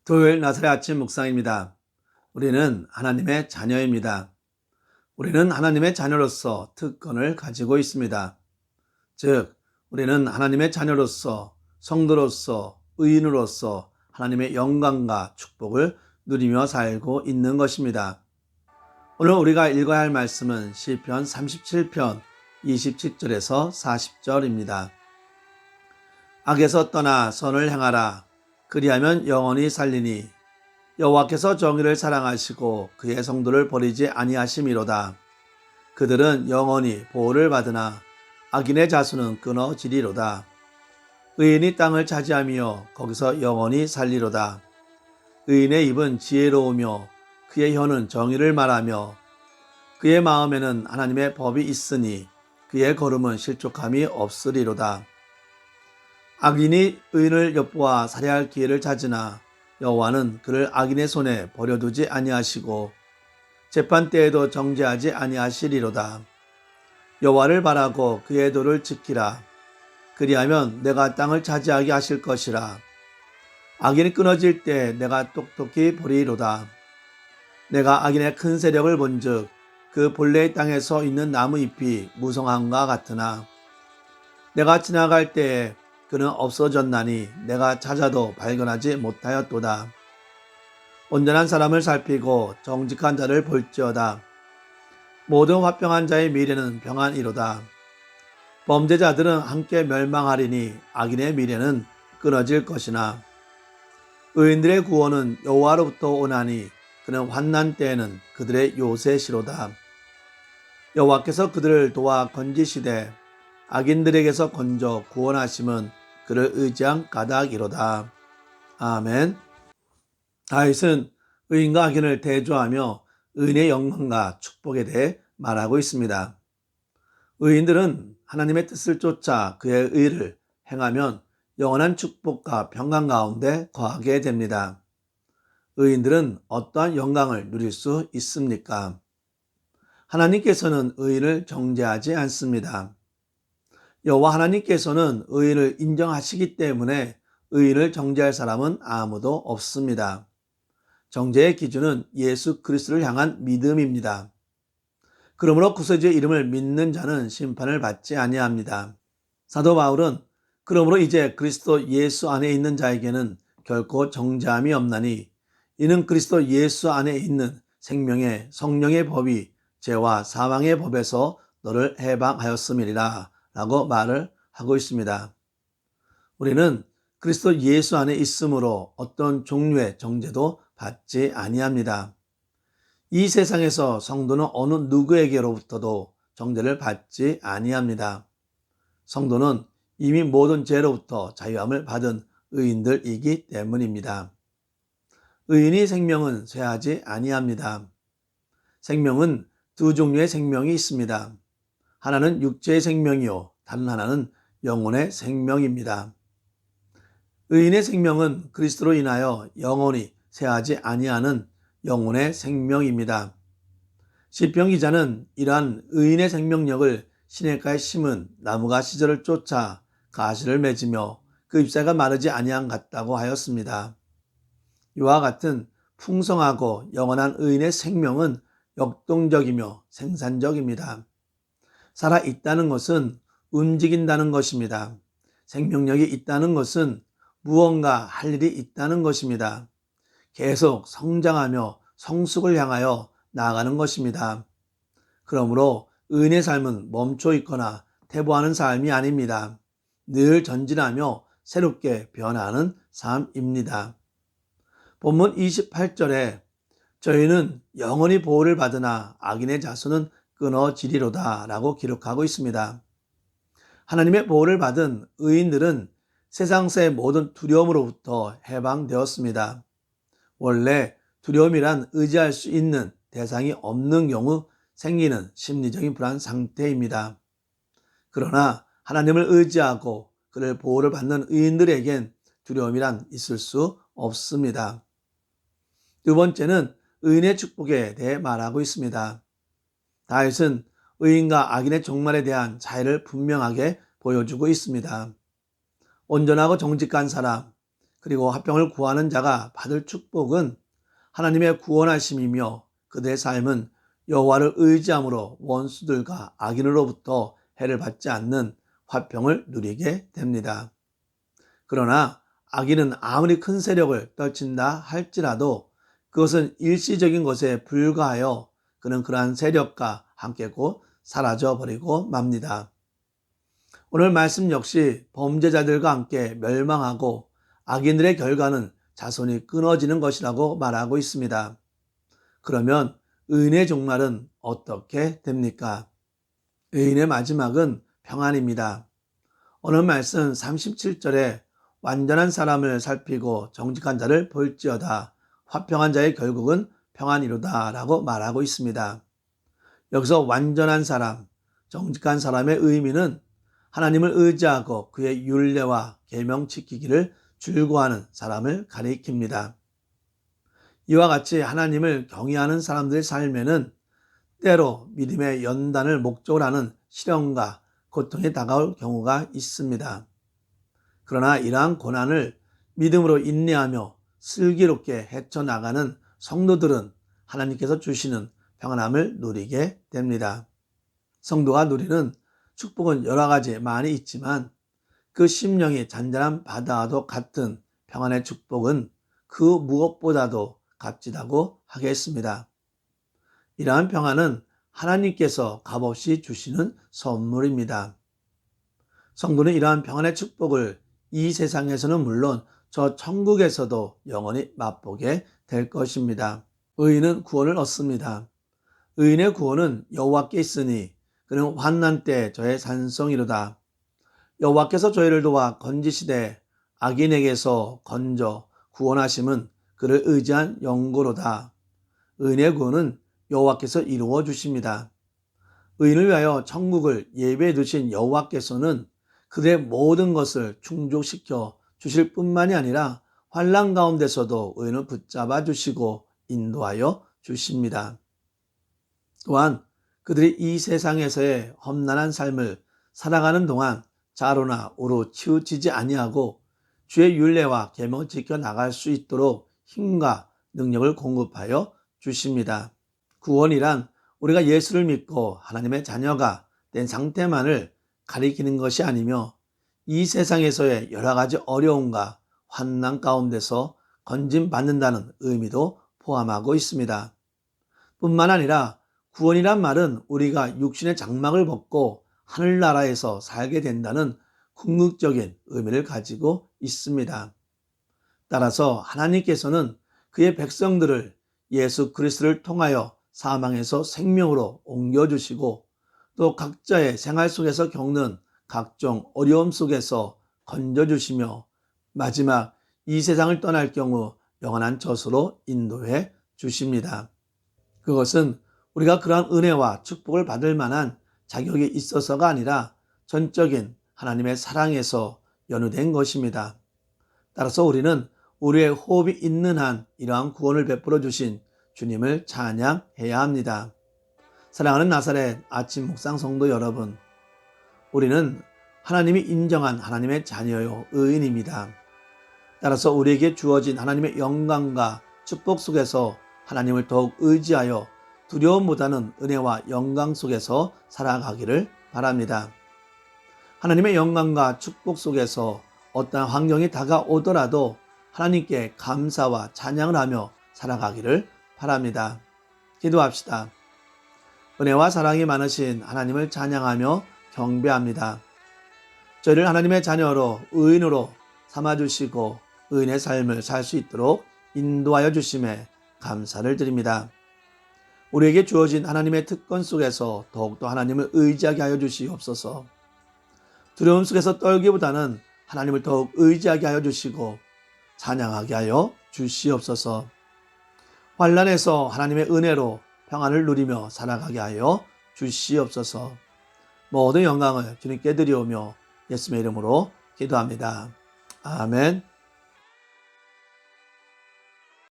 토요일 나사렛 아침 묵상입니다. 우리는 하나님의 자녀입니다. 우리는 하나님의 자녀로서 특권을 가지고 있습니다. 즉, 우리는 하나님의 자녀로서 성도로서 의인으로서 하나님의 영광과 축복을 누리며 살고 있는 것입니다. 오늘 우리가 읽어야 할 말씀은 시편 37편 27절에서 40절입니다. 악에서 떠나 선을 행하라. 그리하면 영원히 살리니 여호와께서 정의를 사랑하시고 그의 성도를 버리지 아니하심이로다. 그들은 영원히 보호를 받으나 악인의 자손은 끊어지리로다. 의인이 땅을 차지하며 거기서 영원히 살리로다. 의인의 입은 지혜로우며 그의 혀는 정의를 말하며 그의 마음에는 하나님의 법이 있으니 그의 걸음은 실족함이 없으리로다. 악인이 의인을 엿보아 살해할 기회를 찾으나 여호와는 그를 악인의 손에 버려두지 아니하시고 재판 때에도 정죄하지 아니하시리로다. 여호와를 바라고 그의 도를 지키라. 그리하면 내가 땅을 차지하게 하실 것이라. 악인이 끊어질 때 내가 똑똑히 보리로다. 내가 악인의 큰 세력을 본즉 그 본래의 땅에서 있는 나무 잎이 무성함과 같으나 내가 지나갈 때에 그는 없어졌나니 내가 찾아도 발견하지 못하였도다. 온전한 사람을 살피고 정직한 자를 볼지어다. 모든 화평한 자의 미래는 평안이로다. 범죄자들은 함께 멸망하리니 악인의 미래는 끊어질 것이나 의인들의 구원은 여호와로부터 오나니 그는 환난 때에는 그들의 요새시로다. 여호와께서 그들을 도와 건지시되 악인들에게서 건져 구원하심은 그를 의지한 까닭이로다. 아멘. 다윗은 의인과 악인을 대조하며 의인의 영광과 축복에 대해 말하고 있습니다. 의인들은 하나님의 뜻을 쫓아 그의 의를 행하면 영원한 축복과 평강 가운데 거하게 됩니다. 의인들은 어떠한 영광을 누릴 수 있습니까? 하나님께서는 의인을 정죄하지 않습니다. 여호와 하나님께서는 의인을 인정하시기 때문에 의인을 정죄할 사람은 아무도 없습니다. 정죄의 기준은 예수 그리스도를 향한 믿음입니다. 그러므로 구세주의 이름을 믿는 자는 심판을 받지 아니합니다. 사도 바울은 그러므로 이제 그리스도 예수 안에 있는 자에게는 결코 정죄함이 없나니 이는 그리스도 예수 안에 있는 생명의 성령의 법이 죄와 사망의 법에서 너를 해방하였음이니라 라고 말을 하고 있습니다. 우리는 그리스도 예수 안에 있으므로 어떤 종류의 정죄도 받지 아니합니다. 이 세상에서 성도는 어느 누구에게로부터도 정죄를 받지 아니합니다. 성도는 이미 모든 죄로부터 자유함을 받은 의인들이기 때문입니다. 의인의 생명은 쇠하지 아니합니다. 생명은 두 종류의 생명이 있습니다. 하나는 육체의 생명이요 다른 하나는 영혼의 생명입니다. 의인의 생명은 그리스도로 인하여 영원히 쇠하지 아니하는 영혼의 생명입니다. 시편 기자는 이러한 의인의 생명력을 시냇가에 심은 나무가 시절을 쫓아 가시를 맺으며 그 잎사귀가 마르지 아니함 같다고 하였습니다. 이와 같은 풍성하고 영원한 의인의 생명은 역동적이며 생산적입니다. 살아있다는 것은 움직인다는 것입니다. 생명력이 있다는 것은 무언가 할 일이 있다는 것입니다. 계속 성장하며 성숙을 향하여 나아가는 것입니다. 그러므로 의인의 삶은 멈춰 있거나 퇴보하는 삶이 아닙니다. 늘 전진하며 새롭게 변화하는 삶입니다. 본문 28절에 저희는 영원히 보호를 받으나 악인의 자손은 끊어지리로다 라고 기록하고 있습니다. 하나님의 보호를 받은 의인들은 세상사의 모든 두려움으로부터 해방되었습니다. 원래 두려움이란 의지할 수 있는 대상이 없는 경우 생기는 심리적인 불안 상태입니다. 그러나 하나님을 의지하고 그를 보호를 받는 의인들에겐 두려움이란 있을 수 없습니다. 두 번째는 의인의 축복에 대해 말하고 있습니다. 다윗은 의인과 악인의 종말에 대한 차이를 분명하게 보여주고 있습니다. 온전하고 정직한 사람, 그리고 화평을 구하는 자가 받을 축복은 하나님의 구원하심이며 그들의 삶은 여호와를 의지함으로 원수들과 악인으로부터 해를 받지 않는 화평을 누리게 됩니다. 그러나 악인은 아무리 큰 세력을 떨친다 할지라도 그것은 일시적인 것에 불과하여 그는 그러한 세력과 함께 곧 사라져 버리고 맙니다. 오늘 말씀 역시 범죄자들과 함께 멸망하고 악인들의 결과는 자손이 끊어지는 것이라고 말하고 있습니다. 그러면 의인의 종말은 어떻게 됩니까? 의인의 마지막은 평안입니다. 오늘 말씀 37절에 완전한 사람을 살피고 정직한 자를 볼지어다 화평한 자의 결국은 평안이로다 라고 말하고 있습니다. 여기서 완전한 사람, 정직한 사람의 의미는 하나님을 의지하고 그의 율례와 계명 지키기를 줄고하는 사람을 가리킵니다. 이와 같이 하나님을 경외하는 사람들의 삶에는 때로 믿음의 연단을 목적으로 하는 시련과 고통이 다가올 경우가 있습니다. 그러나 이러한 고난을 믿음으로 인내하며 슬기롭게 헤쳐나가는 성도들은 하나님께서 주시는 평안함을 누리게 됩니다. 성도가 누리는 축복은 여러 가지 많이 있지만 그 심령이 잔잔한 바다와도 같은 평안의 축복은 그 무엇보다도 값지다고 하겠습니다. 이러한 평안은 하나님께서 값없이 주시는 선물입니다. 성도는 이러한 평안의 축복을 이 세상에서는 물론 저 천국에서도 영원히 맛보게 될 것입니다. 의인은 구원을 얻습니다. 의인의 구원은 여호와께 있으니 그는 환난 때 저의 산성이로다. 여호와께서 저희를 도와 건지시되 악인에게서 건져 구원하심은 그를 의지한 영고로다. 의인의 구원은 여호와께서 이루어 주십니다. 의인을 위하여 천국을 예배해 두신 여호와께서는 그들의 모든 것을 충족시켜 주실 뿐만이 아니라 환난 가운데서도 의인을 붙잡아 주시고 인도하여 주십니다. 또한 그들이 이 세상에서의 험난한 삶을 살아가는 동안 좌로나 우로 치우치지 아니하고 주의 율례와 계명을 지켜 나갈 수 있도록 힘과 능력을 공급하여 주십니다. 구원이란 우리가 예수를 믿고 하나님의 자녀가 된 상태만을 가리키는 것이 아니며 이 세상에서의 여러 가지 어려움과 환난 가운데서 건짐받는다는 의미도 포함하고 있습니다. 뿐만 아니라 구원이란 말은 우리가 육신의 장막을 벗고 하늘나라에서 살게 된다는 궁극적인 의미를 가지고 있습니다. 따라서 하나님께서는 그의 백성들을 예수 그리스도를 통하여 사망에서 생명으로 옮겨주시고 또 각자의 생활 속에서 겪는 각종 어려움 속에서 건져주시며 마지막 이 세상을 떠날 경우 영원한 젖으로 인도해 주십니다. 그것은 우리가 그러한 은혜와 축복을 받을 만한 자격이 있어서가 아니라 전적인 하나님의 사랑에서 연유된 것입니다. 따라서 우리는 우리의 호흡이 있는 한 이러한 구원을 베풀어 주신 주님을 찬양해야 합니다. 사랑하는 나사렛 아침 묵상 성도 여러분, 우리는 하나님이 인정한 하나님의 자녀요 의인입니다. 따라서 우리에게 주어진 하나님의 영광과 축복 속에서 하나님을 더욱 의지하여 두려움보다는 은혜와 영광 속에서 살아가기를 바랍니다. 하나님의 영광과 축복 속에서 어떠한 환경이 다가오더라도 하나님께 감사와 찬양을 하며 살아가기를 바랍니다. 기도합시다. 은혜와 사랑이 많으신 하나님을 찬양하며 경배합니다. 저희를 하나님의 자녀로 의인으로 삼아주시고 의인의 삶을 살 수 있도록 인도하여 주심에 감사를 드립니다. 우리에게 주어진 하나님의 특권 속에서 더욱더 하나님을 의지하게 하여 주시옵소서. 두려움 속에서 떨기보다는 하나님을 더욱 의지하게 하여 주시고 찬양하게 하여 주시옵소서. 환난에서 하나님의 은혜로 평안을 누리며 살아가게 하여 주시옵소서. 모든 영광을 주님께 드리오며 예수님의 이름으로 기도합니다. 아멘.